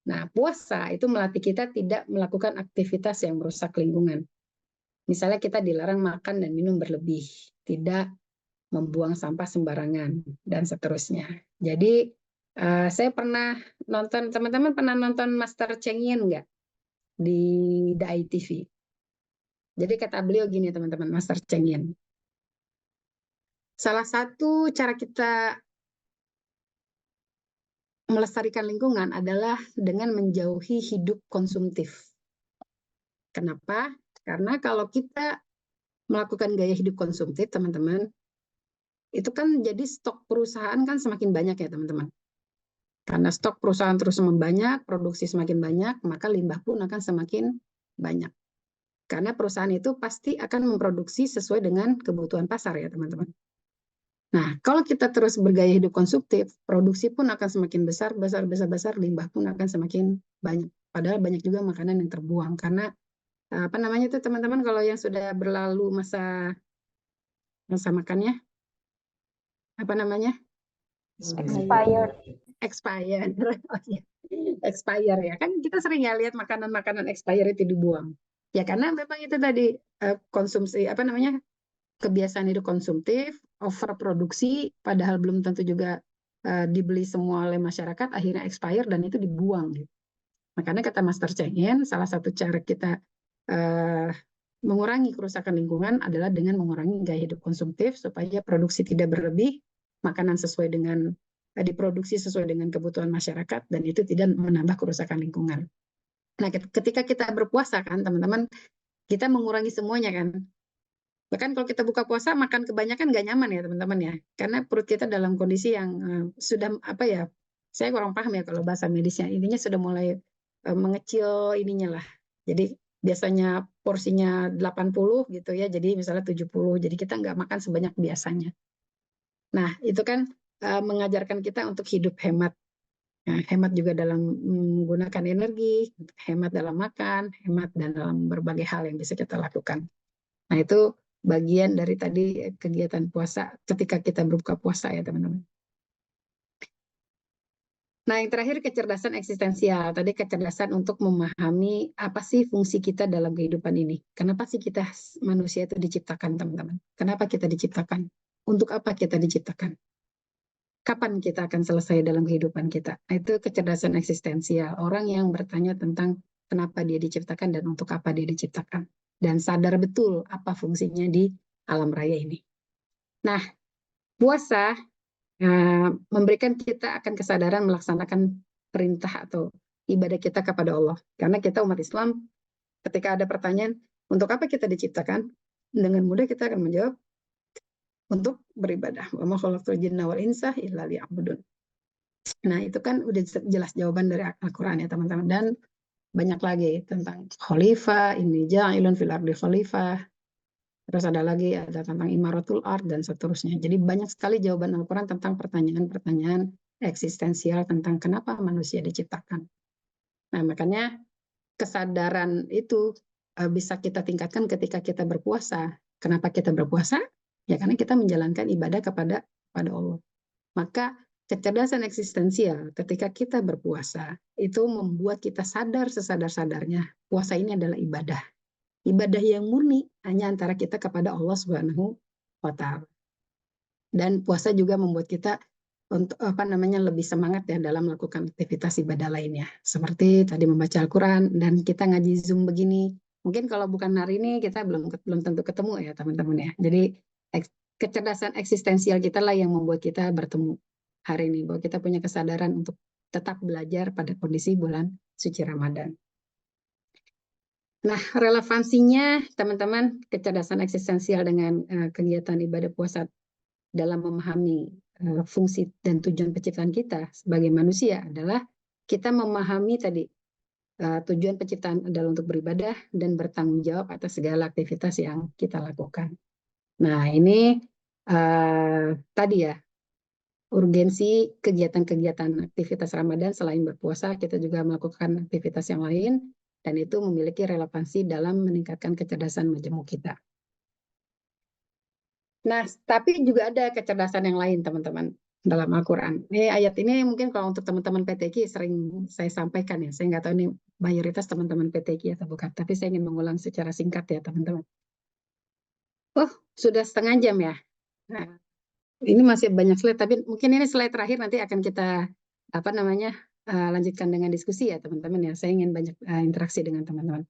Nah, puasa itu melatih kita tidak melakukan aktivitas yang merusak lingkungan. Misalnya kita dilarang makan dan minum berlebih, tidak membuang sampah sembarangan, dan seterusnya. Jadi, saya pernah nonton, teman-teman pernah nonton Master Cheng Yen nggak? Di Dai TV. Jadi kata beliau gini teman-teman, Master Cheng Yen. Salah satu cara kita melestarikan lingkungan adalah dengan menjauhi hidup konsumtif. Kenapa? Karena kalau kita melakukan gaya hidup konsumtif, teman-teman, itu kan jadi stok perusahaan kan semakin banyak ya teman-teman. Karena stok perusahaan terus membanyak, produksi semakin banyak, maka limbah pun akan semakin banyak. Karena perusahaan itu pasti akan memproduksi sesuai dengan kebutuhan pasar ya teman-teman. Nah, kalau kita terus bergaya hidup konsumtif, produksi pun akan semakin besar, limbah pun akan semakin banyak. Padahal banyak juga makanan yang terbuang karena apa namanya itu teman-teman kalau yang sudah berlalu masa makannya apa namanya? Expired. Expired. Oh, iya. Expire ya. Kan kita sering ya lihat makanan-makanan expire itu dibuang. Ya karena memang itu tadi konsumsi apa namanya? Kebiasaan hidup konsumtif, overproduksi, padahal belum tentu juga dibeli semua oleh masyarakat, akhirnya expire dan itu dibuang. Gitu. Makanya kata Master Cheng Yen, salah satu cara kita mengurangi kerusakan lingkungan adalah dengan mengurangi gaya hidup konsumtif supaya produksi tidak berlebih, makanan sesuai dengan diproduksi sesuai dengan kebutuhan masyarakat dan itu tidak menambah kerusakan lingkungan. Nah, ketika kita berpuasa kan, teman-teman, kita mengurangi semuanya kan. Bahkan kalau kita buka puasa makan kebanyakan nggak nyaman ya teman-teman ya, karena perut kita dalam kondisi yang sudah apa ya, saya kurang paham ya kalau bahasa medisnya, intinya sudah mulai mengecil ininya lah. Jadi biasanya porsinya 80 gitu ya, jadi misalnya 70, jadi kita nggak makan sebanyak biasanya. Nah itu kan mengajarkan kita untuk hidup hemat. Nah, hemat juga dalam menggunakan energi, hemat dalam makan, hemat dan dalam berbagai hal yang bisa kita lakukan. Nah, itu bagian dari tadi kegiatan puasa ketika kita berbuka puasa ya, teman-teman. Nah, yang terakhir kecerdasan eksistensial. Tadi kecerdasan untuk memahami apa sih fungsi kita dalam kehidupan ini. Kenapa sih kita manusia itu diciptakan, teman-teman? Kenapa kita diciptakan? Untuk apa kita diciptakan? Kapan kita akan selesai dalam kehidupan kita? Nah, itu kecerdasan eksistensial. Orang yang bertanya tentang kenapa dia diciptakan dan untuk apa dia diciptakan. Dan sadar betul apa fungsinya di alam raya ini. Nah, puasa memberikan kita akan kesadaran melaksanakan perintah atau ibadah kita kepada Allah. Karena kita umat Islam, ketika ada pertanyaan, untuk apa kita diciptakan? Dengan mudah kita akan menjawab, untuk beribadah. Wa ma khalaqtul jinna wal insa illa liya'budun. Nah, itu kan udah jelas jawaban dari Al-Quran ya, teman-teman. Dan banyak lagi tentang khalifah, ini ja'ilun fil ardi khalifah. Terus ada lagi ada tentang imaratul ard dan seterusnya. Jadi banyak sekali jawaban Al-Quran tentang pertanyaan-pertanyaan eksistensial tentang kenapa manusia diciptakan. Nah, makanya kesadaran itu bisa kita tingkatkan ketika kita berpuasa. Kenapa kita berpuasa? Ya karena kita menjalankan ibadah kepada Allah. Maka kecerdasan eksistensial ketika kita berpuasa itu membuat kita sadar sesadar-sadarnya puasa ini adalah ibadah. Ibadah yang murni hanya antara kita kepada Allah Subhanahu wa taala. Dan puasa juga membuat kita untuk apa namanya lebih semangat ya dalam melakukan aktivitas ibadah lainnya. Seperti tadi membaca Al-Qur'an dan kita ngaji Zoom begini. Mungkin kalau bukan hari ini kita belum tentu ketemu ya teman-teman ya. Jadi kecerdasan eksistensial kita lah yang membuat kita bertemu hari ini, bahwa kita punya kesadaran untuk tetap belajar pada kondisi bulan suci Ramadan. Nah, relevansinya teman-teman kecerdasan eksistensial dengan kegiatan ibadah puasa dalam memahami fungsi dan tujuan penciptaan kita sebagai manusia adalah kita memahami tadi tujuan penciptaan adalah untuk beribadah dan bertanggung jawab atas segala aktivitas yang kita lakukan. Nah, ini tadi ya, urgensi kegiatan-kegiatan aktivitas Ramadan selain berpuasa, kita juga melakukan aktivitas yang lain, dan itu memiliki relevansi dalam meningkatkan kecerdasan majemuk kita. Nah, tapi juga ada kecerdasan yang lain, teman-teman. dalam Al-Quran. Ini ayat ini mungkin kalau untuk teman-teman PTQ sering saya sampaikan ya. Saya nggak tahu ini mayoritas teman-teman PTQ atau bukan. Tapi saya ingin mengulang secara singkat ya teman-teman. Oh, sudah setengah jam ya. Nah, ini masih banyak slide, tapi mungkin ini slide terakhir nanti akan kita lanjutkan dengan diskusi ya teman-teman ya. Saya ingin banyak interaksi dengan teman-teman.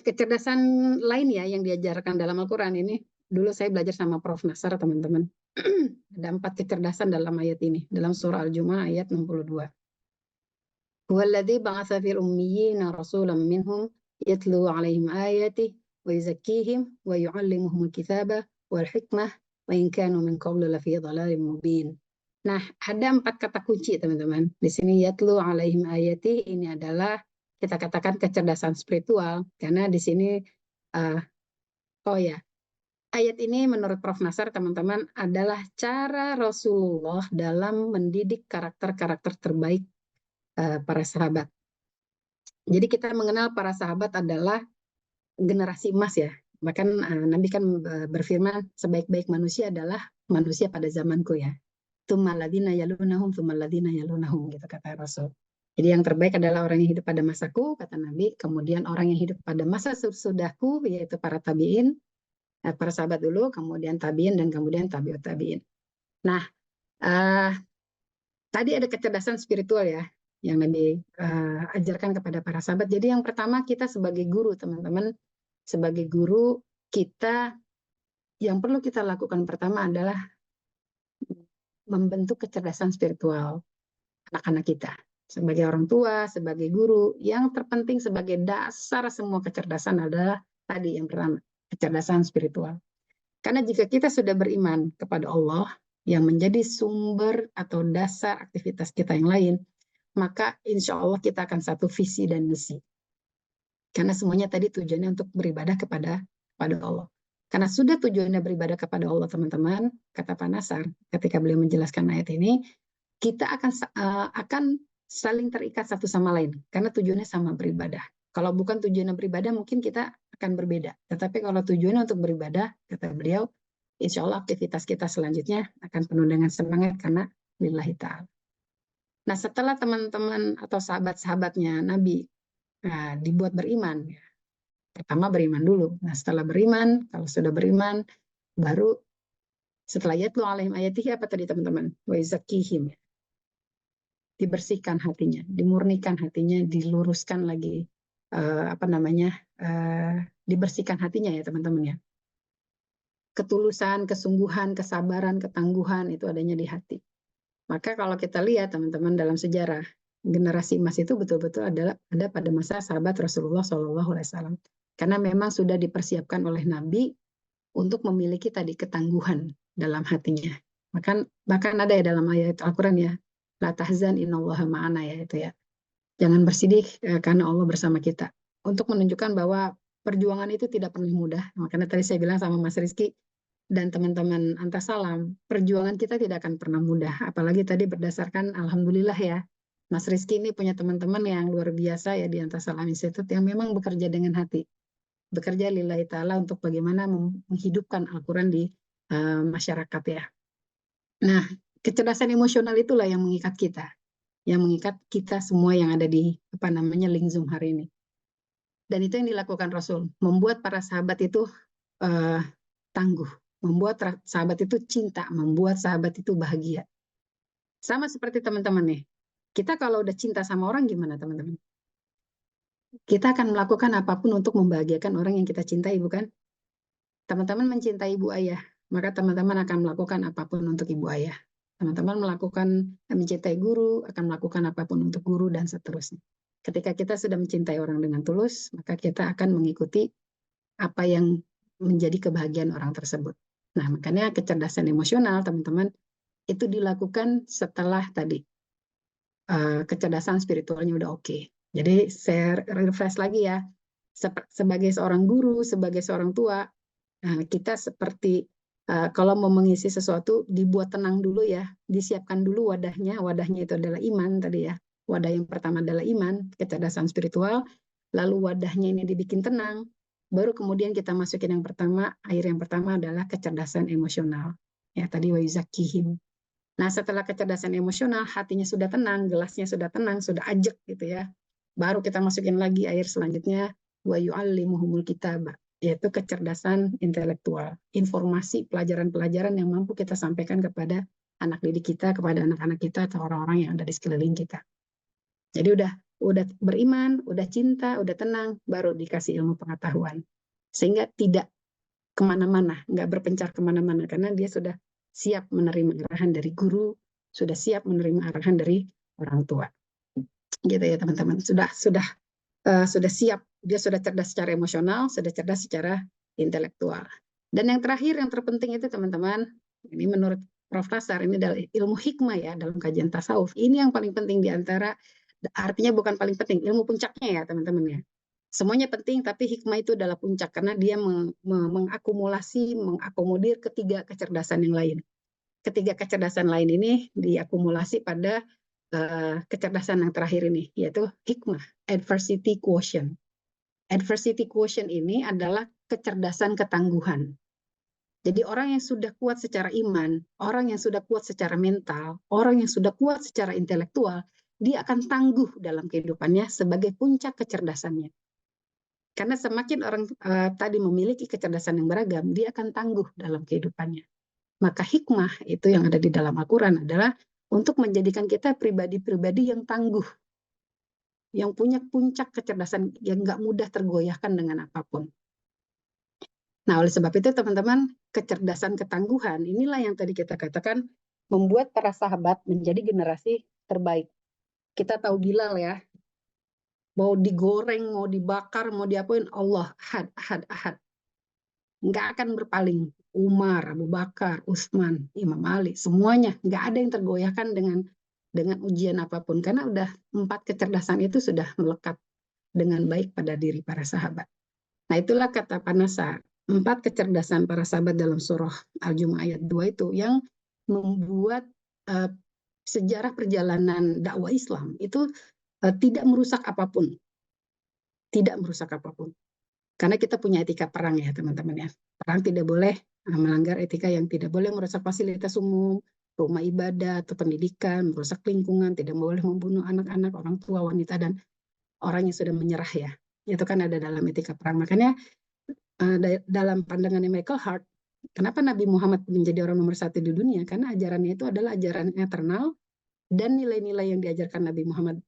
Kecerdasan lain ya yang diajarkan dalam Al-Quran ini, dulu saya belajar sama Prof. Nasar teman-teman. Ada 4 kecerdasan dalam ayat ini, dalam surah Al-Jumu'ah ayat 62. Huwaladzi ba'atsa fil ummiyina rasulan minhum yatlu 'alaihim ayatihi wa yuzakkihim wa yu'allimuhumul kitaba wal hikmah wa in kanu min qablu lafi dhalalin mubin. Nah, ada 4 kata kunci teman-teman. Di sini yatlu 'alaihim ayati ini adalah kita katakan kecerdasan spiritual karena di sini ayat ini menurut Prof. Nasar teman-teman adalah cara Rasulullah dalam mendidik karakter-karakter terbaik para sahabat. Jadi kita mengenal para sahabat adalah generasi emas ya. Bahkan Nabi kan berfirman sebaik-baik manusia adalah manusia pada zamanku ya. Tsummal ladzina yalunahum tsummal ladzina yalunahum gitu kata Rasul. Jadi yang terbaik adalah orang yang hidup pada masaku kata Nabi, kemudian orang yang hidup pada masa sesudahku yaitu para tabi'in, para sahabat dulu, kemudian tabi'in dan kemudian tabi'ut tabi'in. Nah, tadi ada kecerdasan spiritual ya yang Nabi ajarkan kepada para sahabat. Jadi yang pertama kita sebagai guru teman-teman, sebagai guru kita yang perlu kita lakukan pertama adalah membentuk kecerdasan spiritual anak-anak kita. Sebagai orang tua, sebagai guru, yang terpenting sebagai dasar semua kecerdasan adalah tadi yang pertama, kecerdasan spiritual. Karena jika kita sudah beriman kepada Allah yang menjadi sumber atau dasar aktivitas kita yang lain, maka insya Allah kita akan satu visi dan misi. Karena semuanya tadi tujuannya untuk beribadah kepada Allah. Karena sudah tujuannya beribadah kepada Allah, teman-teman, kata Pak Nasar ketika beliau menjelaskan ayat ini, kita akan saling terikat satu sama lain karena tujuannya sama beribadah. Kalau bukan tujuannya beribadah mungkin kita akan berbeda. Tetapi kalau tujuannya untuk beribadah, kata beliau, insya Allah aktivitas kita selanjutnya akan penuh dengan semangat karena lillahi ta'ala. Nah setelah teman-teman atau sahabat-sahabatnya Nabi dibuat beriman, pertama beriman dulu. Nah setelah beriman, kalau sudah beriman, baru setelah yatlu alaihim ayatihi apa tadi teman-teman? Wa yuzakkihim, dibersihkan hatinya, dimurnikan hatinya, diluruskan lagi dibersihkan hatinya ya teman-teman ya. Ketulusan, kesungguhan, kesabaran, ketangguhan itu adanya di hati. Maka kalau kita lihat teman-teman dalam sejarah generasi emas itu betul-betul ada pada masa sahabat Rasulullah SAW. Karena memang sudah dipersiapkan oleh Nabi untuk memiliki tadi ketangguhan dalam hatinya. Bahkan ada ya dalam ayat Al-Quran ya, la tahzan innallaha ma'ana ya itu ya. Jangan bersedih karena Allah bersama kita. Untuk menunjukkan bahwa perjuangan itu tidak pernah mudah. Makanya tadi saya bilang sama Mas Rizky dan teman-teman Antasalam, perjuangan kita tidak akan pernah mudah. Apalagi tadi berdasarkan alhamdulillah ya, Mas Rizky ini punya teman-teman yang luar biasa ya di Antasalam Institute yang memang bekerja dengan hati. Bekerja lillahi ta'ala untuk bagaimana menghidupkan Al-Quran di masyarakat ya. Nah, kecerdasan emosional itulah yang mengikat kita semua yang ada di link Zoom hari ini. Dan itu yang dilakukan Rasul, membuat para sahabat itu tangguh, membuat sahabat itu cinta, membuat sahabat itu bahagia. Sama seperti teman-teman nih, kita kalau udah cinta sama orang gimana teman-teman? Kita akan melakukan apapun untuk membahagiakan orang yang kita cintai, bukan? Teman-teman mencintai ibu ayah, maka teman-teman akan melakukan apapun untuk ibu ayah. Teman-teman mencintai guru, akan melakukan apapun untuk guru, dan seterusnya. Ketika kita sudah mencintai orang dengan tulus, maka kita akan mengikuti apa yang menjadi kebahagiaan orang tersebut. Nah, makanya kecerdasan emosional, teman-teman, itu dilakukan setelah tadi. Kecerdasan spiritualnya udah oke. Jadi, saya refresh lagi ya. Sebagai seorang guru, sebagai seorang tua, kita seperti kalau mau mengisi sesuatu dibuat tenang dulu ya, disiapkan dulu wadahnya itu adalah iman tadi ya. Wadah yang pertama adalah iman, kecerdasan spiritual, lalu wadahnya ini dibikin tenang, baru kemudian kita masukin yang pertama, air yang pertama adalah kecerdasan emosional. Ya tadi wa yuzakihim. Nah, setelah kecerdasan emosional, hatinya sudah tenang, gelasnya sudah tenang, sudah ajak gitu ya. Baru kita masukin lagi air selanjutnya, wa yu'allimuhumul kitaba, yaitu kecerdasan intelektual, informasi, pelajaran-pelajaran yang mampu kita sampaikan kepada anak didik kita, kepada anak-anak kita atau orang-orang yang ada di sekeliling kita. Jadi udah beriman, udah cinta, udah tenang, baru dikasih ilmu pengetahuan. Sehingga tidak kemana-mana, nggak berpencar kemana-mana, karena dia sudah siap menerima arahan dari guru, sudah siap menerima arahan dari orang tua. Gitu ya teman-teman. Sudah siap, dia sudah cerdas secara emosional, sudah cerdas secara intelektual. Dan yang terakhir, yang terpenting itu teman-teman, ini menurut Prof. Nasar, ini adalah ilmu hikmah ya dalam kajian tasawuf. Ini yang paling penting di antara, artinya bukan paling penting, ilmu puncaknya ya teman-teman ya. Semuanya penting, tapi hikmah itu adalah puncak karena dia mengakumulasi, mengakomodir ketiga kecerdasan yang lain. Ketiga kecerdasan lain ini diakumulasi pada kecerdasan yang terakhir ini, yaitu hikmah, adversity quotient. Adversity quotient ini adalah kecerdasan ketangguhan. Jadi orang yang sudah kuat secara iman, orang yang sudah kuat secara mental, orang yang sudah kuat secara intelektual, dia akan tangguh dalam kehidupannya sebagai puncak kecerdasannya. Karena semakin orang tadi memiliki kecerdasan yang beragam, dia akan tangguh dalam kehidupannya. Maka hikmah itu yang ada di dalam Al-Quran adalah untuk menjadikan kita pribadi-pribadi yang tangguh, yang punya puncak kecerdasan yang nggak mudah tergoyahkan dengan apapun. Nah, oleh sebab itu teman-teman, kecerdasan ketangguhan inilah yang tadi kita katakan membuat para sahabat menjadi generasi terbaik. Kita tahu Bilal ya, mau digoreng, mau dibakar, mau diapain, Allah, ahad, ahad, ahad. Nggak akan berpaling. Umar, Abu Bakar, Utsman, Imam Ali, semuanya nggak ada yang tergoyahkan dengan ujian apapun. Karena udah 4 kecerdasan itu sudah melekat dengan baik pada diri para sahabat. Nah itulah kata Panasa, 4 kecerdasan para sahabat dalam surah Al-Jumu'ah ayat 2 itu yang membuat sejarah perjalanan dakwah Islam itu tidak merusak apapun. Tidak merusak apapun. Karena kita punya etika perang ya teman-teman ya. Perang tidak boleh melanggar etika yang tidak boleh merusak fasilitas umum, rumah ibadah atau pendidikan, merusak lingkungan, tidak boleh membunuh anak-anak, orang tua, wanita, dan orang yang sudah menyerah ya. Itu kan ada dalam etika perang. Makanya dalam pandangannya Michael Hart, kenapa Nabi Muhammad menjadi orang nomor 1 di dunia? Karena ajarannya itu adalah ajaran eternal dan nilai-nilai yang diajarkan Nabi Muhammad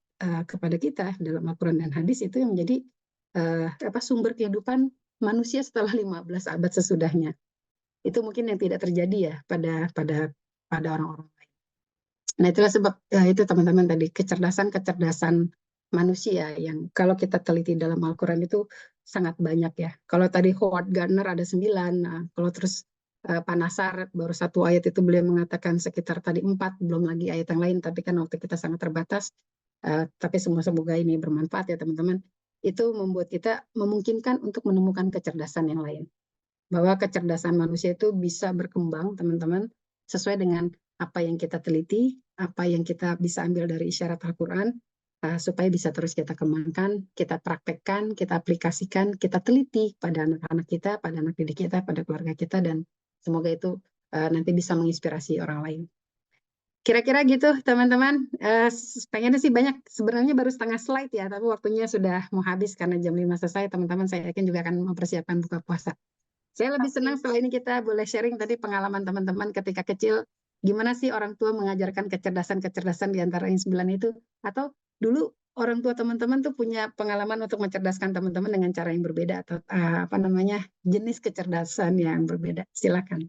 kepada kita dalam Al-Quran dan hadis itu yang menjadi sumber kehidupan manusia setelah 15 abad sesudahnya. Itu mungkin yang tidak terjadi ya pada orang-orang lain. Nah itulah sebab itu teman-teman tadi kecerdasan manusia yang kalau kita teliti dalam Al-Quran itu sangat banyak ya. Kalau tadi Howard Gardner ada 9, nah, kalau terus Panasar baru 1 ayat itu beliau mengatakan sekitar tadi 4, belum lagi ayat yang lain, tapi kan waktu kita sangat terbatas. Tapi semoga ini bermanfaat ya teman-teman. Itu membuat kita memungkinkan untuk menemukan kecerdasan yang lain. Bahwa kecerdasan manusia itu bisa berkembang, teman-teman, sesuai dengan apa yang kita teliti, apa yang kita bisa ambil dari isyarat Al-Quran, supaya bisa terus kita kembangkan, kita praktekkan, kita aplikasikan, kita teliti pada anak-anak kita, pada anak didik kita, pada keluarga kita, dan semoga itu nanti bisa menginspirasi orang lain. Kira-kira gitu teman-teman, pengennya sih banyak, sebenarnya baru setengah slide ya, tapi waktunya sudah mau habis karena jam 5 selesai, teman-teman saya yakin juga akan mempersiapkan buka puasa. Saya lebih senang setelah ini kita boleh sharing tadi pengalaman teman-teman ketika kecil, gimana sih orang tua mengajarkan kecerdasan-kecerdasan di antara yang 9 itu, atau dulu orang tua teman-teman tuh punya pengalaman untuk mencerdaskan teman-teman dengan cara yang berbeda, atau jenis kecerdasan yang berbeda. Silakan.